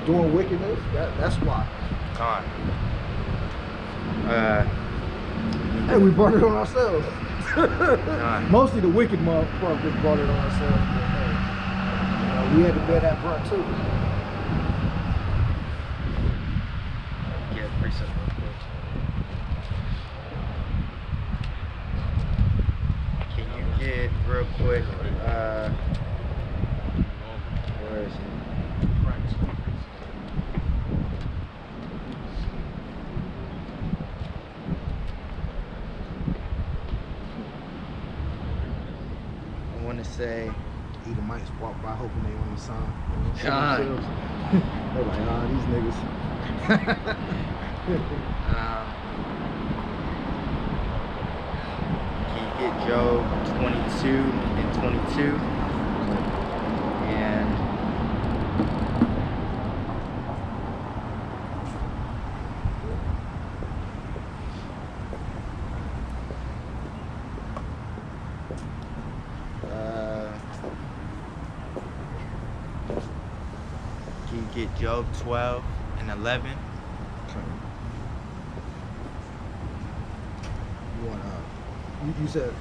doing wickedness. That's why. Con. Hey, we brought it on ourselves. Mostly the wicked motherfuckers brought it on ourselves. But, hey, we had to bear that brunt too. Yeah, precept real quick. Can you get real quick? Where is it? I want to say. Either might walk by hoping they want the song. God. They're like, ah, these niggas. Can you get Job 22 and 22? And can you get Job 12 and 11? Okay. You want you said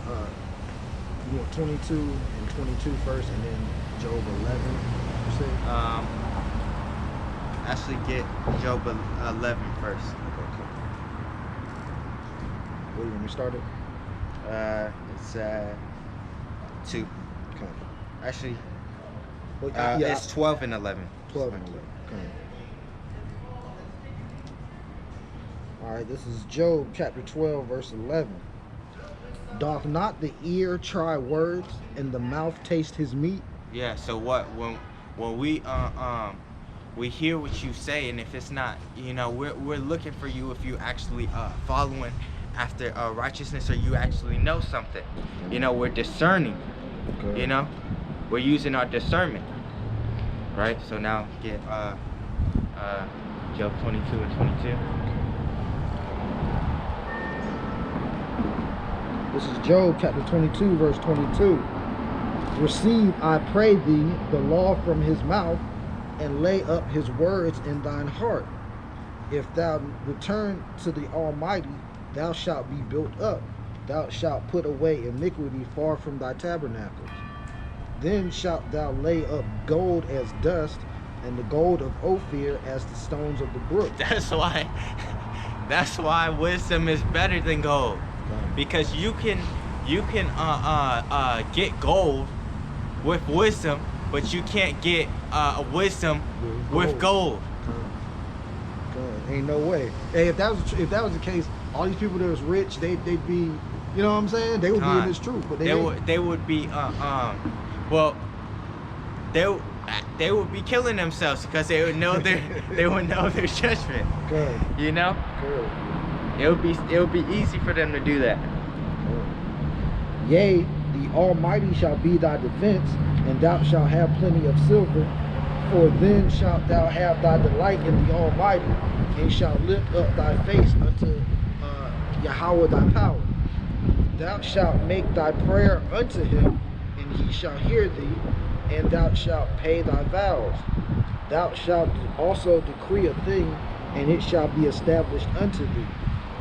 you want 22 and 22 first, and then Job 11. You said. Actually, get Job 11 first. Okay. What do you want me started? It's 2. Okay. Actually, Well, it's 12 and 11. 12 and 11. Okay. All right, this is Job chapter 12, verse 11. Doth not the ear try words, and the mouth taste his meat? Yeah. So what? When we hear what you say, and if it's not, you know, we're looking for you if you actually following after righteousness, or you actually know something. You know, we're discerning. Okay. You know, we're using our discernment. Right. So now get Job 22 and 22. This is Job chapter 22, verse 22. Receive, I pray thee, the law from his mouth, and lay up his words in thine heart. If thou return to the Almighty, thou shalt be built up. Thou shalt put away iniquity far from thy tabernacles. Then shalt thou lay up gold as dust, and the gold of Ophir as the stones of the brook. That's why wisdom is better than gold. Because you can get gold with wisdom, but you can't get wisdom with gold. Ain't no way. Hey, if that was the case, all these people that was rich, they'd be, you know what I'm saying? They would be in this truth, but they would be well, they would be killing themselves because they would know their judgment. Good. You know? Good. It would be easy for them to do that. Yea, the Almighty shall be thy defense, and thou shalt have plenty of silver. For then shalt thou have thy delight in the Almighty, and shalt lift up thy face unto Yahawah thy power. Thou shalt make thy prayer unto him, and he shall hear thee, and thou shalt pay thy vows. Thou shalt also decree a thing, and it shall be established unto thee,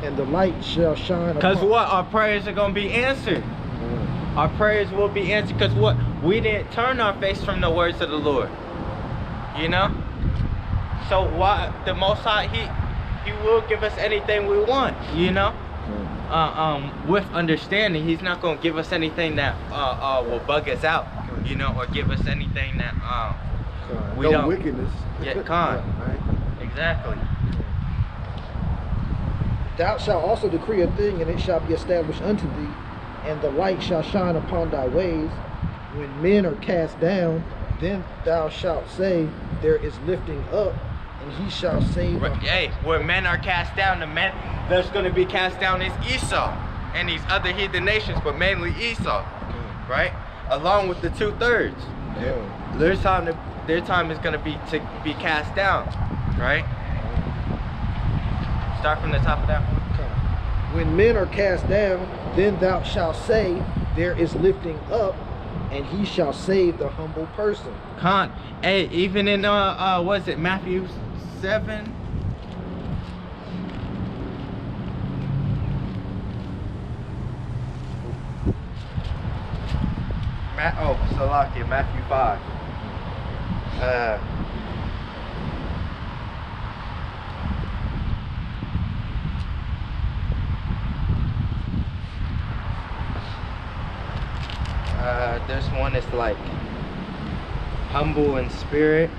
and the light shall shine. Because what? Our prayers are going to be answered. Our prayers will be answered because what? We didn't turn our face from the words of the Lord. You know? So why the Most High, he will give us anything we want, you know? With understanding. He's not going to give us anything that will bug us out, you know, or give us anything that we don't. Wickedness. Yeah, con. Right? Exactly. Thou shalt also decree a thing, and it shall be established unto thee, and the light shall shine upon thy ways. When men are cast down, then thou shalt say, there is lifting up, and he shall save. Hey, when men are cast down, the men that's going to be cast down is Esau and these other heathen nations, but mainly Esau, right? Along with the 2/3. Yeah. Their time is going to be cast down, right? Start from the top of that one. When men are cast down, then thou shalt say, there is lifting up, and he shall save the humble person. Con. Hey, even in what's it, Matthew 7? Salakia, Matthew 5. This one is like humble in spirit.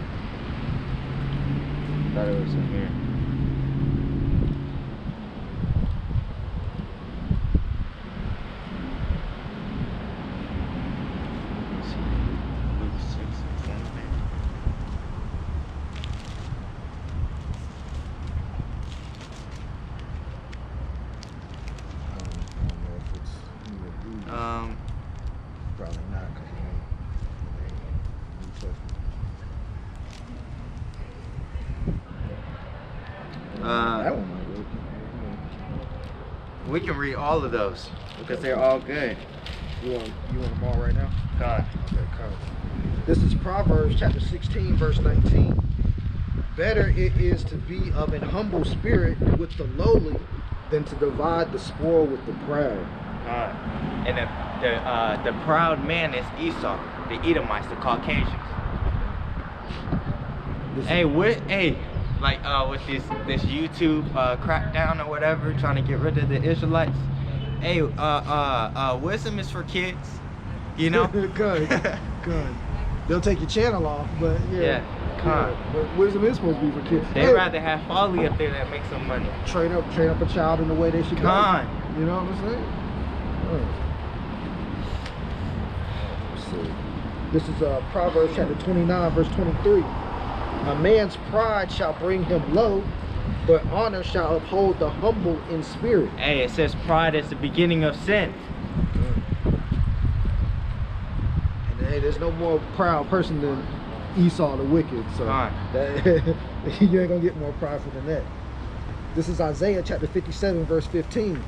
Thought it was in here. Let's see. Luke 6:10. Probably not, because New Testament. That one might work. We can read all of those because they're all good. You want them all right now? God. Okay, come. This is Proverbs chapter 16, verse 19. Better it is to be of an humble spirit with the lowly than to divide the spoil with the proud. And the proud man is Esau, the Edomites, the Caucasians. Hey, with this YouTube crackdown or whatever, trying to get rid of the Israelites. Hey, wisdom is for kids, you know. Good. They'll take your channel off, but yeah. But wisdom is supposed to be for kids. They'd rather have folly up there that makes some money. Train up a child in the way they should go. You know what I'm saying? Let's see. This is Proverbs chapter 29, verse 23. A man's pride shall bring him low, but honor shall uphold the humble in spirit. Hey, it says pride is the beginning of sin. And hey, there's no more proud person than Esau the wicked. So you ain't gonna get more prideful than that. This is Isaiah chapter 57, verse 15.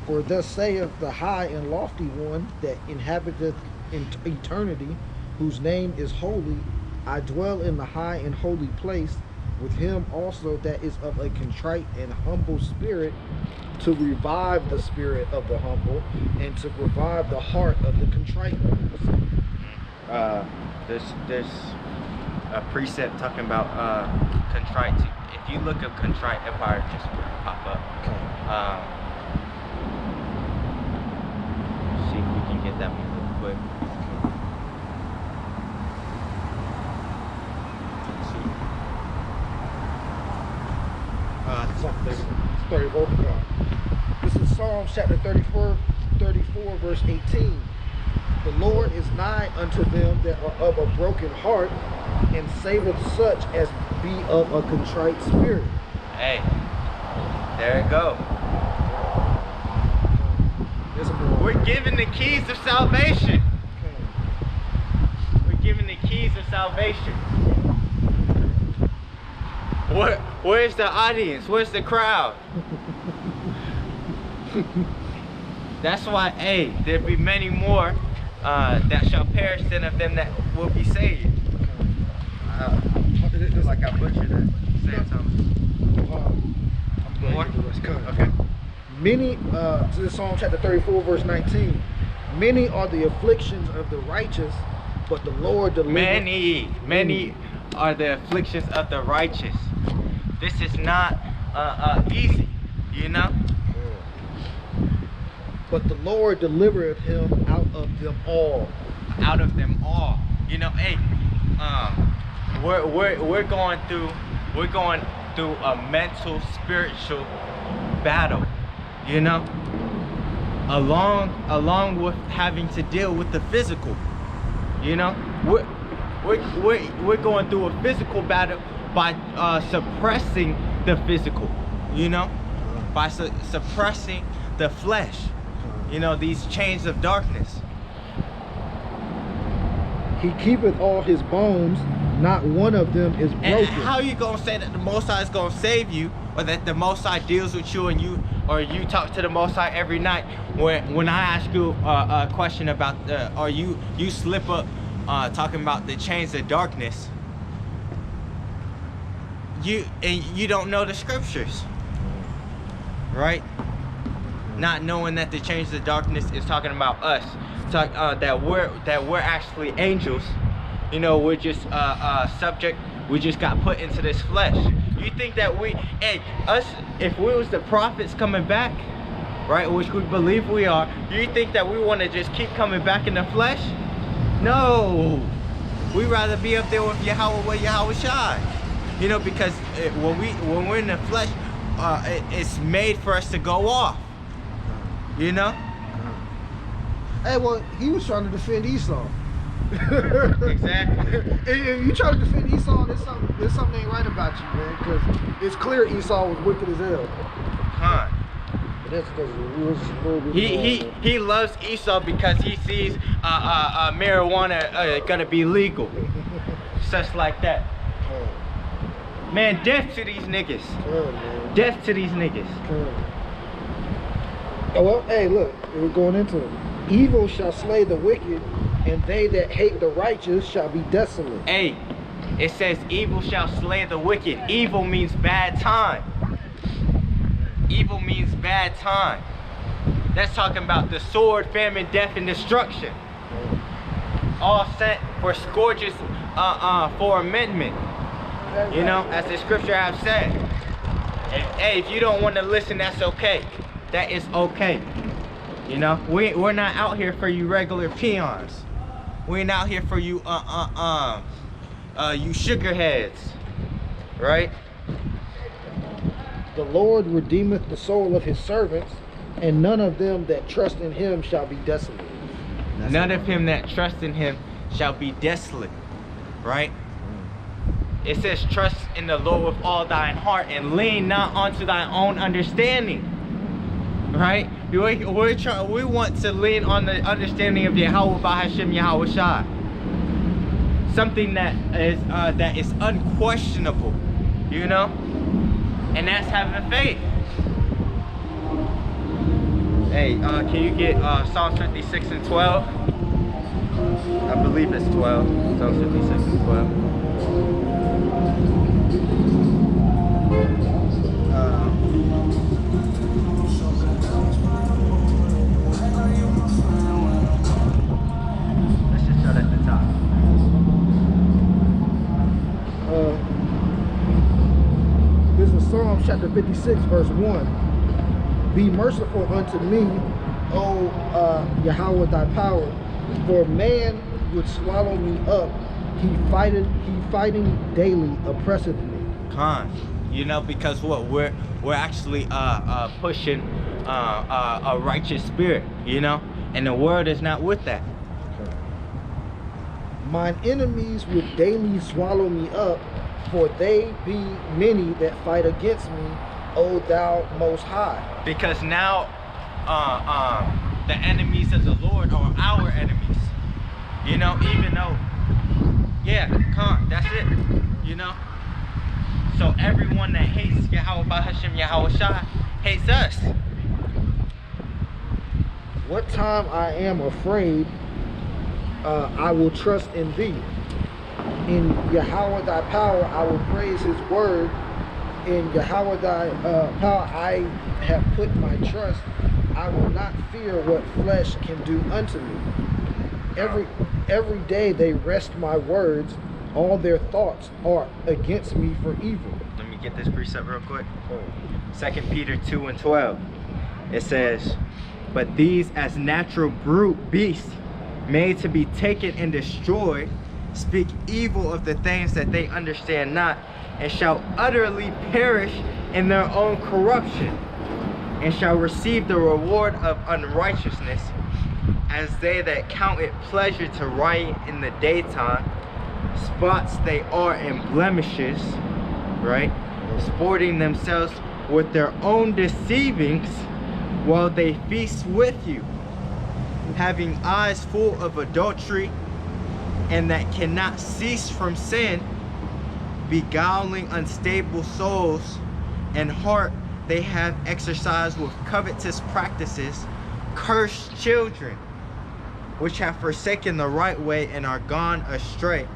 For thus saith the high and lofty one that inhabiteth in eternity, whose name is holy. I dwell in the high and holy place, with him also that is of a contrite and humble spirit, to revive the spirit of the humble, and to revive the heart of the contrite ones. There's a precept talking about contrite. If you look up contrite empire, just pop up. See if we can get that one real quick. Let's see. 34. This is Psalms chapter 34, verse 18. The Lord is nigh unto them that are of a broken heart, and saveth such as be of a contrite spirit. Hey, there it go. We're given the keys of salvation. We're given the keys of salvation. Where's the audience? Where's the crowd? That's why, hey, there be many more that shall perish than of them that will be saved. It's like I butchered it. Saying something. More? Okay. Many, this is Psalm chapter 34, verse 19. Many are the afflictions of the righteous, but the Lord delivereth. Many are the afflictions of the righteous. This is not easy, you know? But the Lord delivereth him out of them all. Out of them all. You know, hey, we're going through a mental, spiritual battle, you know? Along with having to deal with the physical, you know? We're going through a physical battle by suppressing the physical, you know, by suppressing the flesh, you know, these chains of darkness. He keepeth all his bones, not one of them is broken. And how you gonna say that the Most High is gonna save you, or that the Most High deals with you, and you talk to the Most High every night? When I ask you a question about or you slip up talking about the chains of darkness, you don't know the scriptures, right? Not knowing that the chains of darkness is talking about us, that we're actually angels. You know, we're just subject. We just got put into this flesh. You think that if we was the prophets coming back, right, which we believe we are, you think that we want to just keep coming back in the flesh? No, we'd rather be up there with YAHAWAH, YAHAWASHI. You know, because when we're in the flesh, it's made for us to go off. You know? Hey, well, he was trying to defend Esau. Exactly. If you try to defend Esau, there's something ain't right about you, man. Because it's clear Esau was wicked as hell. Huh. But that's because it was a little bit he loves Esau because he sees marijuana gonna be legal. Such like that. Man, death to these niggas. Man. Death to these niggas. Oh, well, hey, look, we're going into it. Evil shall slay the wicked, and they that hate the righteous shall be desolate. Hey, it says evil shall slay the wicked. Evil means bad time. Evil means bad time. That's talking about the sword, famine, death, and destruction. All sent for scourges for amendment. You know, as the scripture have said. Hey, if you don't want to listen, that's okay. That is okay. You know, we're not out here for you regular peons. We ain't out here for you you sugar heads, right? The Lord redeemeth the soul of his servants, and none of them that trust in him shall be desolate. None of him that trust in him shall be desolate, right? It says, trust in the Lord with all thine heart and lean not onto thy own understanding, right? We want to lean on the understanding of YAHAWAH BaHaShem YAHAWASHI. Something that is unquestionable, you know? And that's having faith. Hey, can you get Psalm 56 and 12? I believe it's 12. Psalm 56 and 12. Let's just start at the top. This is Psalm chapter 56, verse 1. Be merciful unto me, O Yahweh thy power, for man would swallow me up. He fighting daily oppresseth me. You know, because what we're actually pushing a righteous spirit, you know, and the world is not with that. Mine enemies would daily swallow me up, for they be many that fight against me, O thou most high. Because now the enemies of the Lord are our enemies, you know, even though, yeah, that's it, you know. So everyone that hates YAHAWAH BaHaShem YAHAWASHI hates us. What time I am afraid, I will trust in thee. In Yahweh thy power, I will praise his word. In Yahweh thy power, I have put my trust. I will not fear what flesh can do unto me. Every day they wrest my words. All their thoughts are against me for evil. Let me get this precept real quick. 2 Peter 2 and 12. It says, but these as natural brute beasts, made to be taken and destroyed, speak evil of the things that they understand not, and shall utterly perish in their own corruption, and shall receive the reward of unrighteousness, as they that count it pleasure to riot in the daytime. Spots they are in blemishes, right? Sporting themselves with their own deceivings, while they feast with you, having eyes full of adultery, and that cannot cease from sin, beguiling unstable souls, and heart they have exercised with covetous practices, cursed children, which have forsaken the right way and are gone astray,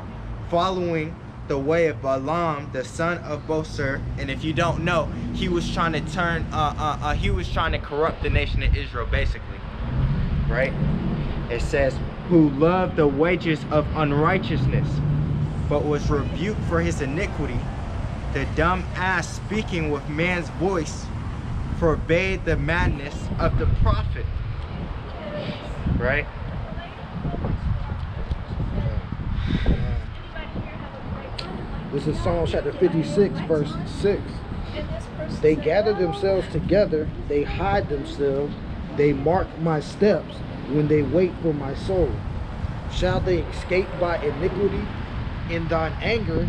following the way of Balaam, the son of Bosor. And if you don't know, he was trying to corrupt the nation of Israel, basically, right? It says, who loved the wages of unrighteousness, but was rebuked for his iniquity. The dumb ass, speaking with man's voice, forbade the madness of the prophet. Right? This is Psalm chapter 56, verse 6. They gather themselves together, they hide themselves, they mark my steps when they wait for my soul. Shall they escape by iniquity? In thine anger,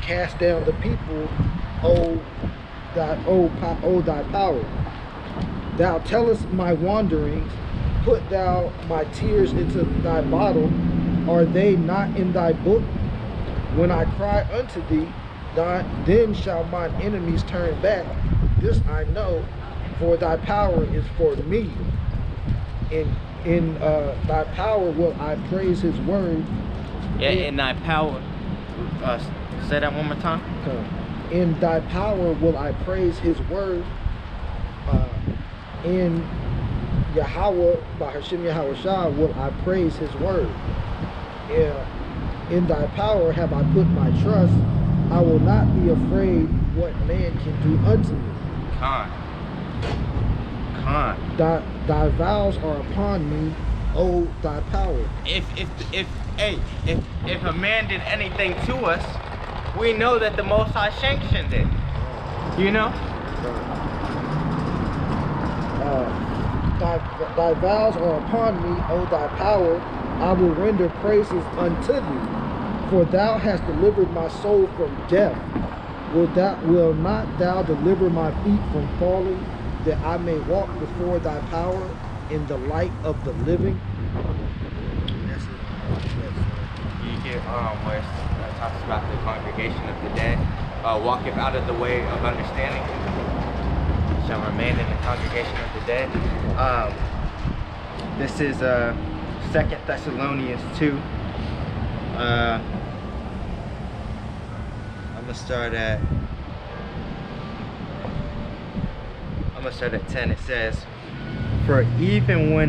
cast down the people, O thy power. Thou tellest my wanderings, put thou my tears into thy bottle. Are they not in thy book? When I cry unto thee, then shall mine enemies turn back. This I know, for thy power is for me. In thy power will I praise his word. Yeah, in thy power. Say that one more time. In thy power will I praise his word. In Yahawah, by Hashem YAHAWASHI, will I praise his word. In thy power have I put my trust. I will not be afraid what man can do unto me. Thy vows are upon me, O thy power. If a man did anything to us, we know that the Most High sanctioned it. You know? Thy vows are upon me, O thy power. I will render praises unto thee. For thou hast delivered my soul from death. Will not thou deliver my feet from falling, that I may walk before thy power in the light of the living? That's it. You hear where it talks about the congregation of the dead, walketh out of the way of understanding, shall remain in the congregation of the dead. This is 2 Thessalonians 2. I'm gonna start at 10. It says, for even when